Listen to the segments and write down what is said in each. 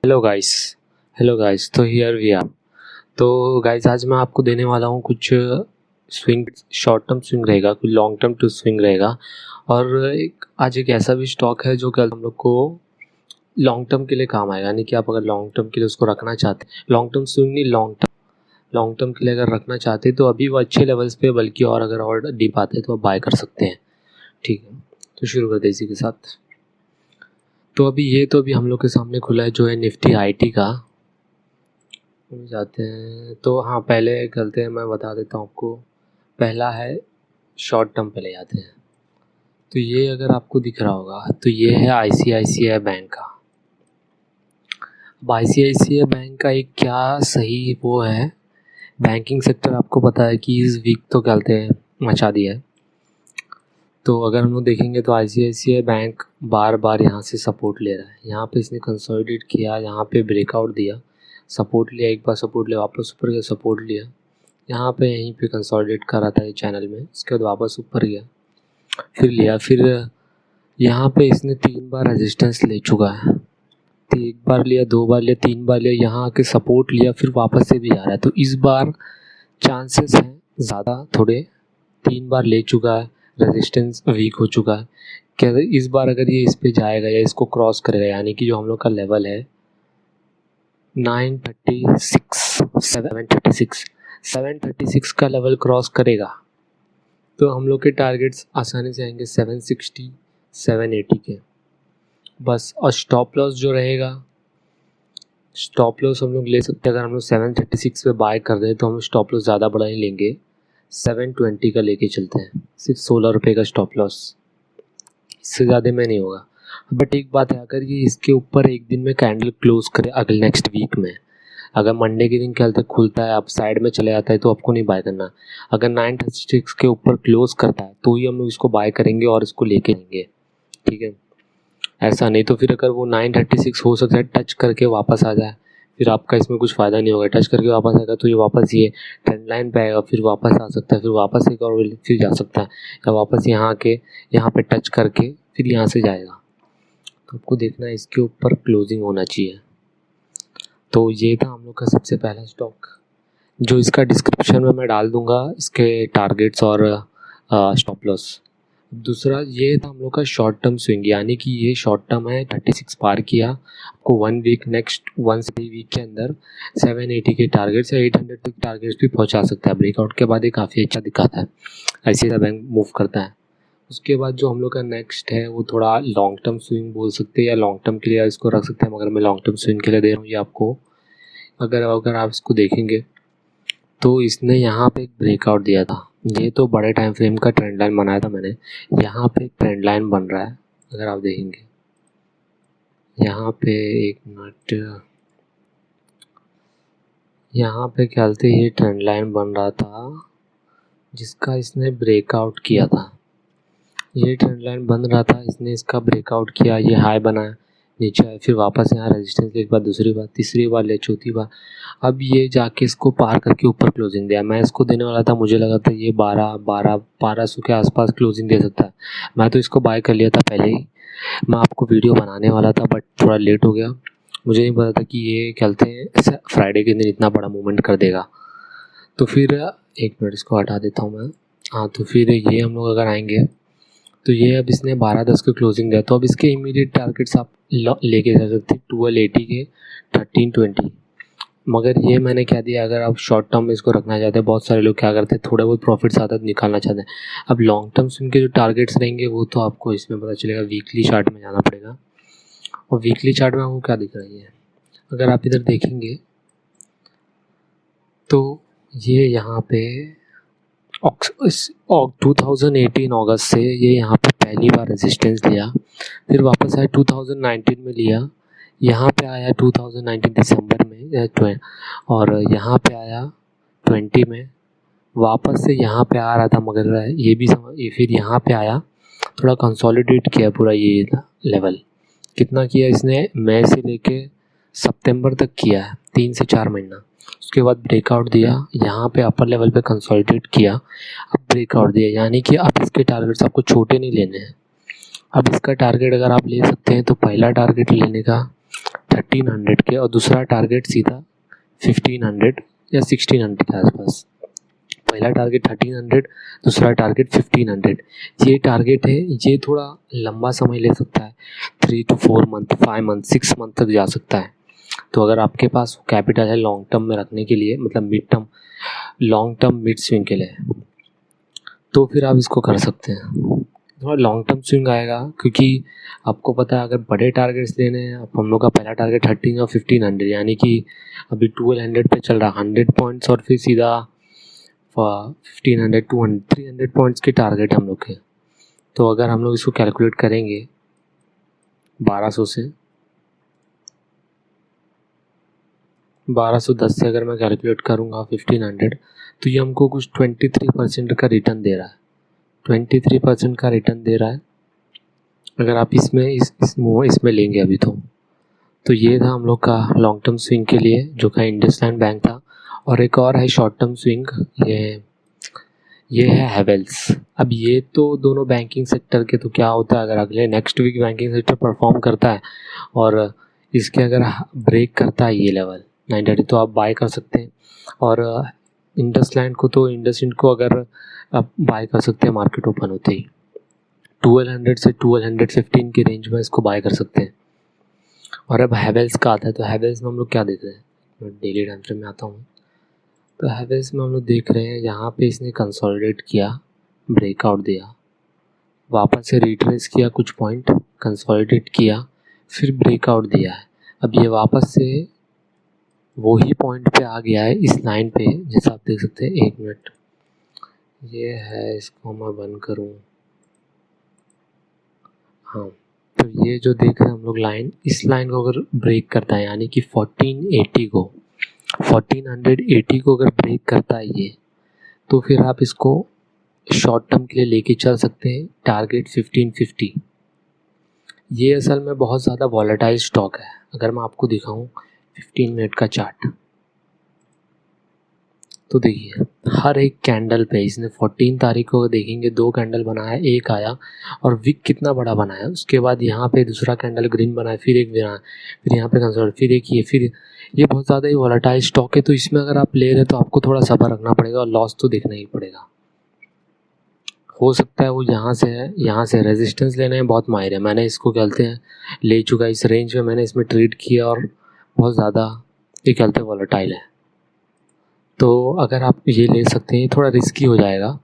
Hello guys तो here we are. तो guys आज मैं आपको देने वाला हूँ कुछ स्विंग, शॉर्ट टर्म स्विंग रहेगा, कुछ लॉन्ग टर्म टू स्विंग रहेगा। और आज एक ऐसा भी स्टॉक है जो कि हम लोग को लॉन्ग टर्म के लिए काम आएगा। यानी कि आप अगर लॉन्ग टर्म के लिए उसको रखना चाहते हैं, लॉन्ग टर्म स्विंग नहीं, लॉन्ग टर्म के लिए अगर रखना चाहते हैं तो अभी वो अच्छे लेवल्स पे, बल्कि और अगर और डीप आते हैं तो आप बाय कर सकते हैं। ठीक है, तो शुरू करते हैं इसी के साथ। तो अभी हम लोग के सामने खुला है जो है निफ्टी आईटी का। जाते हैं तो हाँ, पहले करते हैं, मैं बता देता हूँ आपको। पहला है शॉर्ट टर्म, पहले जाते हैं। तो ये अगर आपको दिख रहा होगा तो ये है आईसीआईसीआई बैंक का। अब आईसीआईसीआई बैंक का एक क्या सही वो है, बैंकिंग सेक्टर आपको पता है कि इस वीक तो कहते हैं मचा दिया है। तो अगर हम लोग देखेंगे तो आईसीआईसीआई बैंक बार बार यहाँ से सपोर्ट ले रहा है। यहाँ पे इसने कंसोलिडेट किया, यहाँ पे ब्रेकआउट दिया, सपोर्ट लिया, एक बार सपोर्ट लिया, वापस ऊपर गया, सपोर्ट लिया, यहाँ पे यहीं पे कंसोलिडेट कर रहा था ये चैनल में। इसके बाद वापस ऊपर गया, फिर लिया, फिर यहाँ पे इसने 3 बार रेजिस्टेंस ले चुका है। तो 1 बार लिया, 2 बार लिया, 3 बार लिया, यहाँ आके सपोर्ट लिया, फिर वापस से भी जा रहा है। तो इस बार चांसेस हैं ज़्यादा थोड़े, 3 बार ले चुका है, रेजिस्टेंस वीक हो चुका है। क्या इस बार अगर ये इस पे जाएगा या इसको क्रॉस करेगा, यानी कि जो हम लोग का लेवल है 736 का लेवल क्रॉस करेगा तो हम लोग के टारगेट्स आसानी से आएंगे 760 780 के बस। और स्टॉप लॉस जो रहेगा, स्टॉप लॉस हम लोग ले सकते हैं। अगर हम लोग 736 पे बाय कर रहे हैं तो हम स्टॉप लॉस ज़्यादा बड़ा ही लेंगे, 720 का लेके चलते हैं। सिर्फ 16 रुपये का स्टॉप लॉस, इससे ज़्यादा में नहीं होगा। बट एक बात है, अगर ये इसके ऊपर एक दिन में कैंडल क्लोज करे अगले नेक्स्ट वीक में, अगर मंडे के दिन क्या तक खुलता है, आप साइड में चले जाता है तो आपको नहीं बाय करना। अगर 936 के ऊपर क्लोज करता है तो ही हम लोग इसको बाय करेंगे और इसको लेके जाएंगे। ठीक है, ऐसा नहीं तो फिर अगर वो 936 हो सकता है टच करके वापस आ जाए, फिर आपका इसमें कुछ फ़ायदा नहीं होगा। टच करके वापस आएगा तो ये वापस ये ट्रेंड लाइन पे आएगा, फिर वापस आ सकता है, फिर वापस एक और फिर जा सकता है, या वापस यहाँ आके यहाँ पे टच करके फिर यहाँ से जाएगा। तो आपको देखना है इसके ऊपर क्लोजिंग होना चाहिए। तो ये था हम लोग का सबसे पहला स्टॉक, जो इसका डिस्क्रिप्शन में मैं डाल दूंगा, इसके टारगेट्स और स्टॉप लॉस। दूसरा ये था हम लोग का शॉर्ट टर्म स्विंग, यानी कि ये शॉर्ट टर्म है, 36 पार किया, आपको 1 वीक, नेक्स्ट 1 से 3 वीक के अंदर 780 के टारगेट्स या 800 तक टारगेट्स भी पहुंचा सकता है। ब्रेकआउट के बाद ये काफ़ी अच्छा दिखाता है, ऐसे बैंक मूव करता है। उसके बाद जो हम लोग का नेक्स्ट है वो थोड़ा लॉन्ग टर्म स्विंग बोल सकते हैं, या लॉन्ग टर्म के लिए इसको रख सकते हैं, मगर मैं लॉन्ग टर्म स्विंग के लिए दे रहा हूँ ये आपको। अगर आप इसको देखेंगे तो इसने यहाँ पे एक ब्रेकआउट दिया था। ये तो बड़े टाइम फ्रेम का ट्रेंड लाइन बनाया था मैंने, यहाँ पे एक ट्रेंड लाइन बन रहा है। अगर आप देखेंगे यहाँ पे, एक मिनट, यहाँ पे क्या थे, ये ट्रेंड लाइन बन रहा था जिसका इसने ब्रेकआउट किया था। ये ट्रेंड लाइन बन रहा था, इसने इसका ब्रेकआउट किया, ये हाई बनाया, नीचे आए, फिर वापस यहाँ रेजिस्टेंस, एक बार, दूसरी बार, तीसरी बार ले, चौथी बार, अब ये जाके इसको पार करके ऊपर क्लोजिंग दिया। मैं इसको देने वाला था, मुझे लगा था ये 1200 के आसपास क्लोजिंग दे सकता है। मैं तो इसको बाय कर लिया था पहले ही, मैं आपको वीडियो बनाने वाला था बट थोड़ा लेट हो गया। मुझे नहीं पता था कि ये कहते हैं फ्राइडे के दिन इतना बड़ा मूवमेंट कर देगा। तो फिर एक मिनट, इसको हटा देता हूँ मैं। हाँ, तो फिर ये हम लोग अगर आएंगे तो ये अब इसने 12:10 के क्लोजिंग दिया, तो अब इसके इमीडिएट टारगेट्स आप लेके जा सकते हैं 1280 के 1320। मगर ये मैंने क्या दिया, अगर आप शॉर्ट टर्म में इसको रखना चाहते हैं, बहुत सारे लोग क्या करते हैं, थोड़े बहुत प्रॉफिट्स आता है तो निकालना चाहते हैं। अब लॉन्ग टर्म स्विंग के जो टारगेट्स रहेंगे वो तो आपको इसमें पता चलेगा, वीकली चार्ट में जाना पड़ेगा। और वीकली चार्ट में आपको क्या दिख रही है, अगर आप इधर देखेंगे तो ये यहाँ पे 2018 अगस्त से ये यहाँ पे पहली बार रेजिस्टेंस लिया, फिर वापस आया 2019 में लिया, यहाँ पे आया 2019 दिसंबर में, और यहाँ पे आया 20 में, वापस से यहाँ पे आ रहा था, मगर ये भी ये फिर यहाँ पे आया, थोड़ा कंसोलिडेट किया पूरा ये लेवल। कितना किया इसने, मई से लेके सितंबर तक किया है, 3 से 4 महीना। उसके बाद ब्रेकआउट दिया, यहाँ पे अपर लेवल पे कंसोलिडेट किया, अब ब्रेकआउट दिया, यानी कि अब इसके टारगेट्स आपको छोटे नहीं लेने हैं। अब इसका टारगेट अगर आप ले सकते हैं तो पहला टारगेट लेने का 1300 के और दूसरा टारगेट सीधा 1500 या 1600 के आसपास। पहला टारगेट 1300, दूसरा टारगेट 1500। ये टारगेट है, ये थोड़ा लंबा समय ले सकता है, 3 to 4 मंथ, 5 मंथ, 6 मंथ तक जा सकता है। तो अगर आपके पास कैपिटल है लॉन्ग टर्म में रखने के लिए, मतलब mid term, long term mid swing के लिए, तो फिर आप इसको कर सकते हैं। थोड़ा लॉन्ग टर्म स्विंग आएगा, क्योंकि आपको पता है अगर बड़े टारगेट्स लेने हैं, अब हम लोग का पहला टारगेट 13 और 1500, यानी कि अभी 1200 पे चल रहा, 100 पॉइंट्स और फिर सीधा 1500, 200, 300 पॉइंट्स के टारगेट हम लोग के। तो अगर हम लोग इसको कैलकुलेट करेंगे 1200 से, 1210 से अगर मैं कैलकुलेट करूँगा 1500, तो ये हमको कुछ 23% का रिटर्न दे रहा है, 23% का रिटर्न दे रहा है अगर आप इसमें इसमें लेंगे अभी। तो ये था हम लोग का लॉन्ग टर्म स्विंग के लिए, जो का इंडसलैंड बैंक था। और एक और है शॉर्ट टर्म स्विंग, ये है हैवेल्स। अब ये तो दोनों बैंकिंग सेक्टर के, तो क्या होता है अगर अगले next week banking sector perform करता है और इसके अगर ब्रेक करता है ये लेवल 930, तो आप बाय कर सकते हैं। और इंडसलैंड को अगर आप बाय कर सकते हैं मार्केट ओपन होते ही 1200 से 1215 के रेंज में इसको बाय कर सकते हैं। और अब हैवेल्स का आता है, तो हैवेल्स में हम लोग क्या देख रहे हैं, डेली टाइम फ्रेम में आता हूँ। तो हैवेल्स में हम लोग देख रहे हैं यहाँ पे इसने कंसोलिडेट किया, ब्रेकआउट दिया, वापस से रिट्रेस किया कुछ पॉइंट, कंसोलिडेट किया, फिर ब्रेकआउट दिया है। अब ये वापस से वही पॉइंट पे आ गया है इस लाइन पे, जैसा आप देख सकते हैं। 1 मिनट, ये है, इसको मैं बंद करूँ, हाँ। तो ये जो देख रहे हैं हम लोग लाइन, इस लाइन को अगर ब्रेक करता है, यानी कि 1480 को, 1480 को अगर ब्रेक करता है ये, तो फिर आप इसको शॉर्ट टर्म के लिए लेके चल सकते हैं, टारगेट 1550। ये असल में बहुत ज़्यादा वॉलेटाइल स्टॉक है। अगर मैं आपको दिखाऊं 15 मिनट का चार्ट, तो देखिए हर एक कैंडल पे इसने 14 तारीख को देखेंगे 2 कैंडल बनाया, एक आया और विक कितना बड़ा बनाया, उसके बाद यहाँ पे दूसरा कैंडल ग्रीन बनाया, फिर एक बनाया, फिर यहाँ पे कंसोलिडेट, फिर एक फिर ये बहुत ज़्यादा ही वॉलेटाइल स्टॉक है। तो इसमें अगर आप ले रहे हैं तो आपको थोड़ा सब्र रखना पड़ेगा और लॉस तो देखना ही पड़ेगा। हो सकता है वो यहाँ से रेजिस्टेंस लेने में बहुत माहिर है, मैंने इसको कहते हैं ले चुका इस रेंज में, मैंने इसमें ट्रेड किया और बहुत ज़्यादा ये कहते हैं वॉलेटाइल है। तो अगर आप ये ले सकते हैं, थोड़ा रिस्की हो जाएगा,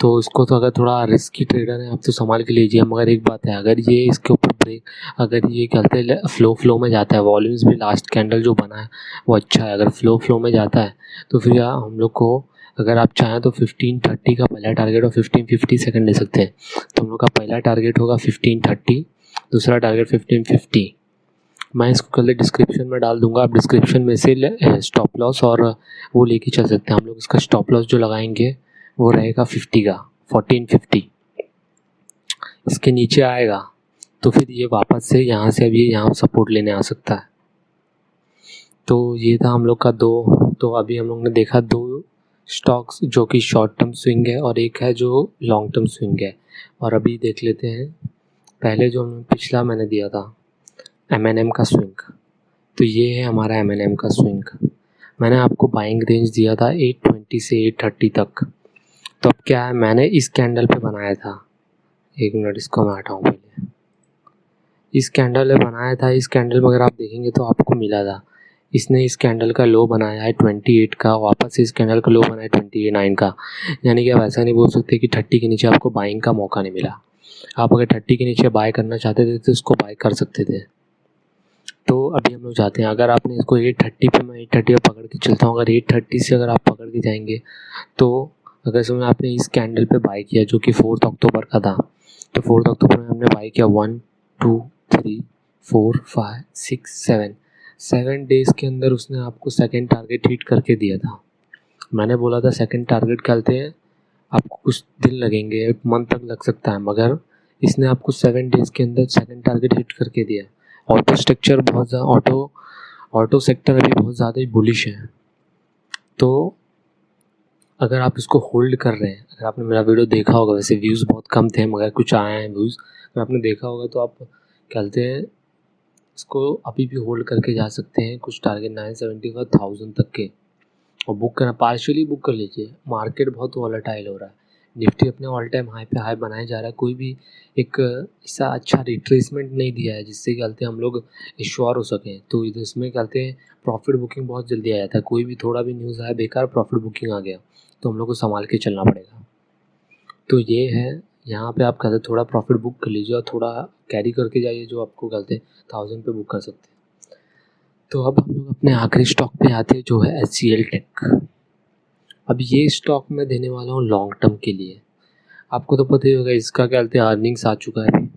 तो इसको तो अगर थोड़ा रिस्की ट्रेडर है आप तो संभाल के लीजिए। मगर एक बात है, अगर ये इसके ऊपर ब्रेक, अगर ये कहते हैं फ्लो में जाता है, वॉल्यूम्स भी लास्ट कैंडल जो बना है वो अच्छा है, अगर फ्लो में जाता है तो फिर हम लोग को, अगर आप चाहें तो 1530 का पहला टारगेट और 1550 सेकंड ले सकते हैं। तो हम लोग का पहला टारगेट होगा 1530, दूसरा टारगेट 1550। मैं इसको कल डिस्क्रिप्शन में डाल दूंगा, आप डिस्क्रिप्शन में से स्टॉप लॉस और वो लेके चल सकते हैं। हम लोग इसका स्टॉप लॉस जो लगाएंगे वो रहेगा 50 का, 1450। इसके नीचे आएगा तो फिर ये वापस से यहाँ से अभी यहाँ सपोर्ट लेने आ सकता है। तो ये था हम लोग का तो अभी हम लोग ने देखा 2 स्टॉक्स जो कि शॉर्ट टर्म स्विंग है और एक है जो लॉन्ग टर्म स्विंग है। और अभी देख लेते हैं पहले जो पिछला मैंने दिया था M&M का स्विंग, तो ये है हमारा M&M का स्विंग। मैंने आपको बाइंग रेंज दिया था 820 से 830 तक। तो अब क्या है, मैंने इस कैंडल पे बनाया था, 1 मिनट इसको मैं हटाऊँ पहले, इस कैंडल में बनाया था। इस कैंडल में अगर आप देखेंगे तो आपको मिला था, इसने इस कैंडल का लो बनाया है 28 का, वापस से इस कैंडल का लो बनाया 29 का। यानी कि आप ऐसा नहीं बोल सकते कि 30 के नीचे आपको बाइंग का मौका नहीं मिला। आप अगर 30 के नीचे बाय करना चाहते थे तो इसको बाय कर सकते थे। तो अभी हम लोग जाते हैं, अगर आपने इसको 830 पे, मैं 830 पे पकड़ के चलता हूँ, अगर 830 से अगर आप पकड़ के जाएंगे तो अगर समझ आपने इस कैंडल पे बाय किया जो कि 4 अक्टूबर का था, तो 4 अक्टूबर में हमने बाय किया 1 2 3 4 5 6 7 डेज़ के अंदर उसने आपको सेकंड टारगेट हिट करके दिया था। मैंने बोला था सेकंड टारगेट करते हैं आपको कुछ दिन लगेंगे, 1 मंथ तक लग सकता है, मगर इसने आपको 7 डेज़ के अंदर सेकंड टारगेट हिट करके दिया। ऑटो स्ट्रक्चर बहुत ज़्यादा, ऑटो सेक्टर अभी बहुत ज़्यादा ही बुलिश है। तो अगर आप इसको होल्ड कर रहे हैं, अगर आपने मेरा वीडियो देखा होगा, वैसे व्यूज़ बहुत कम थे मगर कुछ आए हैं व्यूज़, अगर आपने देखा होगा तो आप कहते हैं इसको अभी भी होल्ड करके जा सकते हैं, कुछ टारगेट 975,000 तक के, और बुक करना, पार्शियली बुक कर लीजिए। मार्केट बहुत वॉलेटाइल हो रहा है, निफ्टी अपने ऑल टाइम हाई पे हाई बनाए जा रहा है, कोई भी एक ऐसा अच्छा रिट्रेसमेंट नहीं दिया है जिससे क्या कहते हैं हम लोग श्योर हो सकें। तो इसमें क्या कहते हैं प्रॉफिट बुकिंग बहुत जल्दी आ जाता है, कोई भी थोड़ा भी न्यूज़ आया बेकार प्रॉफिट बुकिंग आ गया, तो हम लोग को संभाल के चलना पड़ेगा। तो ये है, यहाँ पे आप कहते थोड़ा प्रॉफिट बुक कर लीजिए और थोड़ा कैरी करके जाइए, जो आपको कहते हैं 1000 पे बुक कर सकते हैं। तो अब हम लोग अपने आखिरी स्टॉक पे आते हैं जो है HCL टेक। अब ये स्टॉक मैं देने वाला हूँ लॉन्ग टर्म के लिए। आपको तो पता ही होगा इसका क्या कहते हैं अर्निंग्स आ चुका है,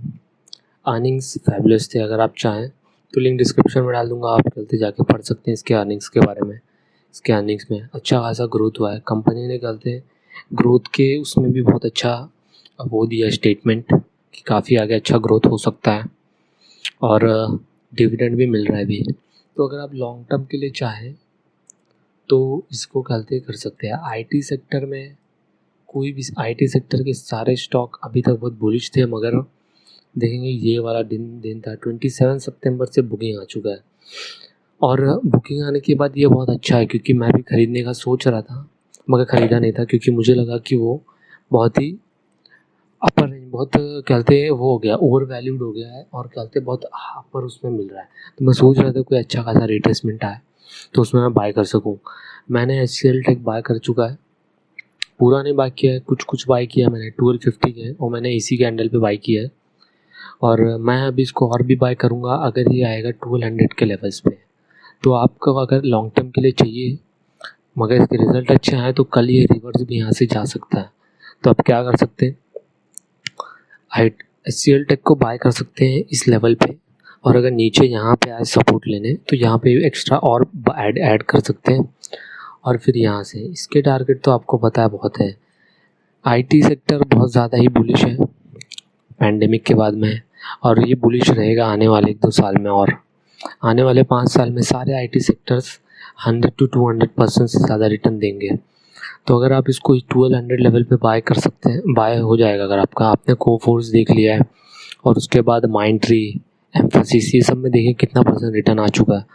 अर्निंग्स फैबुलस थे। अगर आप चाहें तो लिंक डिस्क्रिप्शन में डाल दूंगा, आप कहते जाके पढ़ सकते हैं इसके अर्निंग्स के बारे में। इसके अर्निंग्स में अच्छा खासा ग्रोथ हुआ है, कंपनी ने कहते हैं ग्रोथ के उसमें भी बहुत अच्छा वो दिया स्टेटमेंट कि काफ़ी आगे अच्छा ग्रोथ हो सकता है, और डिविडेंड भी मिल रहा है अभी। तो अगर आप लॉन्ग टर्म के लिए चाहें तो इसको कहते कर सकते हैं। IT सेक्टर में कोई भी IT सेक्टर के सारे स्टॉक अभी तक बहुत बुलिश थे, मगर देखेंगे ये वाला दिन था 27 सितंबर से बुकिंग आ चुका है, और बुकिंग आने के बाद ये बहुत अच्छा है, क्योंकि मैं भी ख़रीदने का सोच रहा था मगर ख़रीदा नहीं था, क्योंकि मुझे लगा कि वो बहुत ही अपर रेंज, बहुत कहते हैं वो हो गया, ओवर वैल्यूड हो गया है, और कहते बहुत अपर उसमें मिल रहा है। तो मैं सोच रहा था कोई अच्छा खासा रिट्रेसमेंट आए तो उसमें मैं बाय कर सकूं। मैंने HCL टेक बाय कर चुका है, पूरा नहीं बाय किया है, कुछ बाय किया मैंने 1250 के, और मैंने इसी कैंडल पे बाय किया है, और मैं अभी इसको और भी बाय करूँगा अगर ये आएगा 1200 के लेवल्स पे। तो आपको अगर लॉन्ग टर्म के लिए चाहिए मगर इसके रिज़ल्ट अच्छे आए तो कल ये रिवर्स भी यहाँ से जा सकता है। तो आप क्या कर सकते हैं, HCL टेक को बाय कर सकते हैं इस लेवल पे, और अगर नीचे यहाँ पे आए सपोर्ट लेने तो यहाँ पे एक्स्ट्रा और ऐड कर सकते हैं, और फिर यहाँ से इसके टारगेट तो आपको पता है बहुत है। IT सेक्टर बहुत ज़्यादा ही बुलिश है पैंडेमिक के बाद में, और ये बुलिश रहेगा आने वाले 1-2 साल में, और आने वाले 5 साल में सारे IT सेक्टर्स 100 to 200% से ज़्यादा रिटर्न देंगे। तो अगर आप इसको 1200 लेवल पे बाय कर सकते हैं, बाय हो जाएगा अगर आपने कोफोर्स देख लिया है, और उसके बाद माइंडट्री, एम्फोसिस, ये सब में देखें कितना % रिटर्न आ चुका है।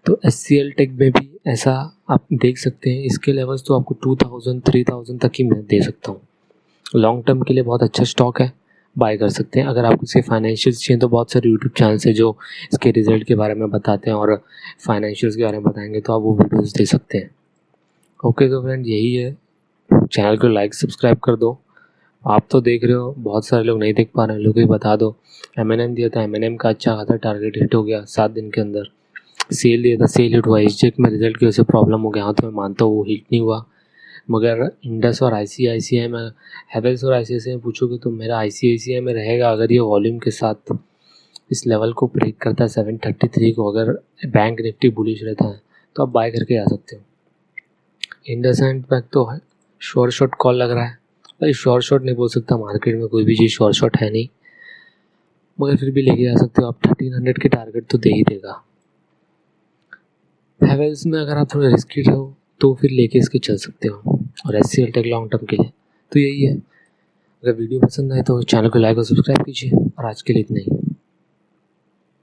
तो HCL टेक में भी ऐसा आप देख सकते हैं, इसके लेवल्स तो आपको 2000-3000 तक ही मैं दे सकता हूँ। लॉन्ग टर्म के लिए बहुत अच्छा स्टॉक है, बाय कर सकते हैं। अगर आपको इसके फाइनेंशियल्स चाहिए तो बहुत सारे यूट्यूब चैनल्स हैं जो इसके रिज़ल्ट के बारे में बताते हैं और फाइनेंशियल्स के बारे में बताएंगे, तो आप वो वीडियोस देख सकते हैं। ओके तो फ्रेंड यही है, चैनल को लाइक सब्सक्राइब कर दो। आप तो देख रहे हो, बहुत सारे लोग नहीं देख पा रहे हैं, लोगों को बता दो। M&M दिया था, M&M का अच्छा खासा टारगेट हिट हो गया 7 दिन के अंदर। सेल दिया था, सेल हिट हुआ। SGX में रिजल्ट की वजह से प्रॉब्लम हो गया, हाँ तो मैं मानता हूँ वो हिट नहीं हुआ, मगर इंडस और ICICI में, हैवेल्स और ICICI में पूछोगे तो मेरा ICICI में रहेगा अगर ये वॉल्यूम के साथ इस लेवल को ब्रेक करता है 733 को, अगर बैंक निफ्टी बुलिश रहता है तो आप बाय करके आ सकते हो। इंडसइंड बैंक तो है शॉर्ट कॉल लग रहा है, भाई शॉर्ट नहीं बोल सकता, मार्केट में कोई भी चीज़ शॉर्ट है नहीं, मगर फिर भी लेके आ सकते हो आप। 1300 के टारगेट तो दे ही देगा। हैवेल्स में अगर आप थोड़ा रिस्की रहो तो फिर लेके इसके चल सकते हो, और HCL टेक लॉन्ग टर्म के लिए तो यही है। अगर वीडियो पसंद आए तो चैनल को लाइक और सब्सक्राइब कीजिए, और आज के लिए इतना ही।